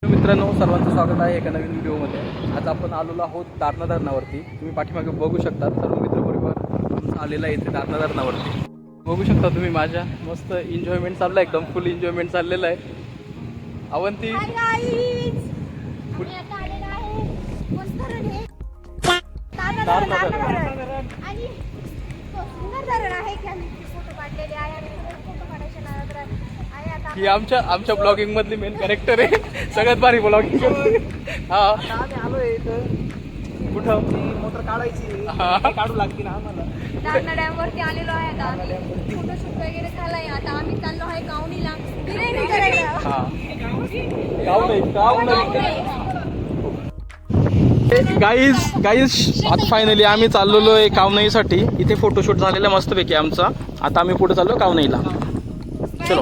मित्रांनो, सर्वांचं स्वागत आहे एका नवीन व्हिडिओमध्ये. आज आपण आलेलो आहोत दारणा धरणावरती. तुम्ही पाठीमागे बघू शकता, सर्व मित्रपरिवार आमचा आलेला आहे इथे दारणा धरणावरती. बघू शकता तुम्ही, माझ्या मस्त एन्जॉयमेंट चाललं आहे, एकदम फुल एन्जॉयमेंट चाललेलं आहे. अवंती ही आमच्या ब्लॉगिंग मधली मेन कॅरेक्टर आहे. सगळ्यात भारी ब्लॉगिंग करते. हा आलोय इथं. कुठं मोटर काढायची काढू लागते ना आम्हाला. दारणा डॅम वरती आलेलो आहे. आता आम्ही फोटोशूट वगैरे झालाय. आता आम्ही चाललो आहे कावणीला बिर्याणी करायला. गाईज आता फायनली आम्ही चाललेलो आहे कावनईसाठी. इथे फोटोशूट झालेला मस्तपैकी आमचा. आता आम्ही पुढे चाललो कावनईला. चलो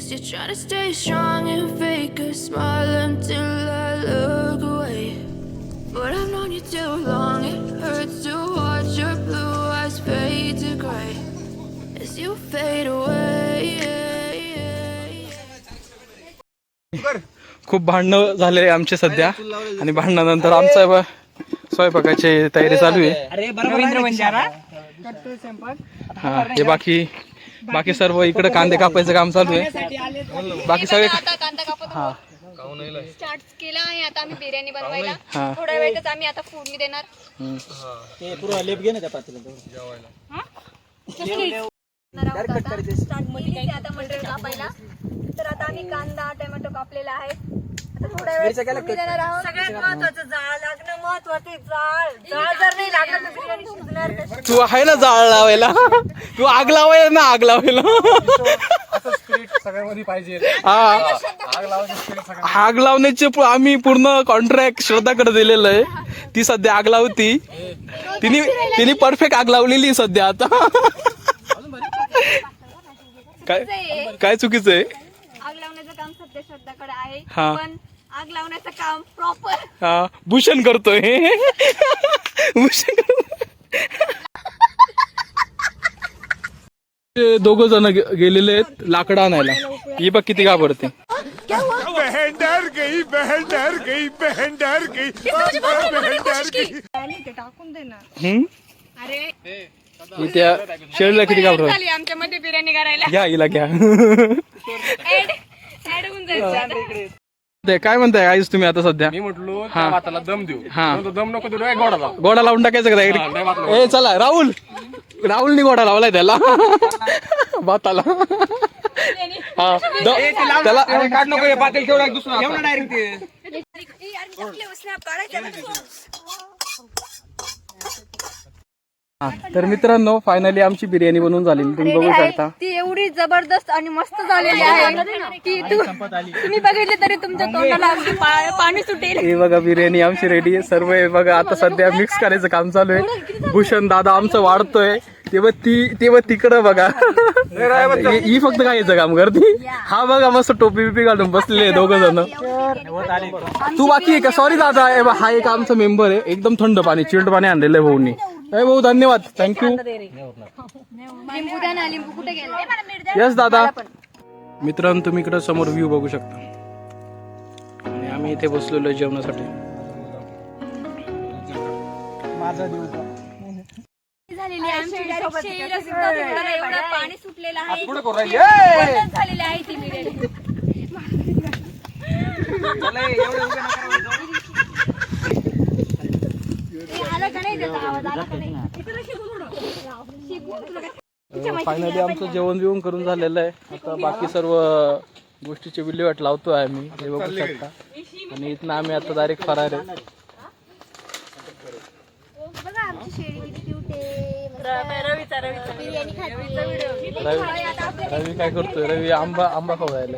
You're trying to stay strong and fake a smile until I look away. But I've known you too long, it hurts to watch your blue eyes fade to gray as you fade away. खूप भांडणं झाले आमचे सध्या, आणि भांडणानंतर आमचा स्वयंपाकाची तयारी चालू आहे. हा, हे बाकी सर्व इकडे कांदे कापायचं काम चालू आहे. बाकी सगळे कांदा कापत स्टार्ट केला आहे. आता आम्ही बिर्याणी बनवायला थोड्या वेळातच आम्ही आता फोडणी देणार. आता मटेरियल कापायला. तर आता आम्ही कांदा टोमॅटो कापलेला आहे. आता थोड्या वेळ सगळ्यात महत्वाचं जाळ लागणं महत्वाचं. जाळ जर नाही लागलं तर बिर्याणी शिजणार कशी? तू आहे ना जाळ लावायला, तू आग लावायला ना, आग लावायला सगळ्यामध्ये पाहिजे. आग लावण्याचे आम्ही पूर्ण कॉन्ट्रॅक्ट श्रद्धाकडे दिलेलं आहे. ती सध्या आग लावती. तिने परफेक्ट आग लावलेली सध्या. आता काय चुकीचं आहे? आग लावण्याचं काम सध्या श्रद्धाकडे आहे, हा. पण आग लावण्याचं काम प्रॉपर भूषण करतोय. भूषण दोघ जण गेलेले आहेत लाकडं आणायला. ही बघ किती घाबरते. बहन डर गई, बहन डर गई, बहन डर गई, बहन डर गई. टाकून दे ना. अरे त्या शेळीला किती घाबरत. आमच्या मध्ये बिर्याणी करायला घ्या, हिला घ्या. ऍड होऊन जायचं. काय म्हणताय आईस तुम्ही आता सध्या? मी म्हटलो त्या भाताला दम देऊ. हा, दम नको देऊ, गोडा लाव. गोडा लावून टाकायचं का? ए चला राहुलनी गोडा लावलाय त्याला भाताला. हा, त्याला काढ नको, पातेल ठेवला दुसरा डायरेक्ट. तर मित्रांनो, फायनली आमची बिर्याणी बनवून झालेली तुम्ही बघू शकता. ती एवढी जबरदस्त आणि मस्त झालेली आहे की तुम्ही बघितले तरी तुमच्या तोंडाला पाणी सुटेल. हे बघा, बिर्याणी आमची रेडी आहे. सर्व हे बघा, आता सध्या मिक्स करायचं काम चालू आहे. भूषण दादा आमचं वाढतोय. तेव्हा तिकडं बघा, ही फक्त खायचं काम करते. हा बघा, मस्त टोपी बिपी घालून बसलेले दोघ जण. तू बाकी आहे का? सॉरी दादा, हा एक आमचा मेंबर आहे. एकदम थंड पाणी, चिल्ड पाणी आणलेलं आहे भाऊनी. भाऊ धन्यवाद, थँक्यू. लिंबू कुठे गेला? यस दादा. मित्रांनो, तुम्ही इकडे समोर व्ह्यू बघू शकता, आणि आम्ही इथे बसलेलो जेवणासाठी. झालेली एवढं पाणी सुटलेलं आहे. झालेली आहे ती बिर्याणी. फायनली आमचं जेवण बिवण करून झालेलं आहे. आता बाकी सर्व गोष्टीची विल्हेवाट लावतोय आम्ही, हे बघू शकता. आणि इथनं आम्ही आता डायरेक्ट फरार आहे. रवी काय करतोय? रवी आंबा खाऊ राहिला.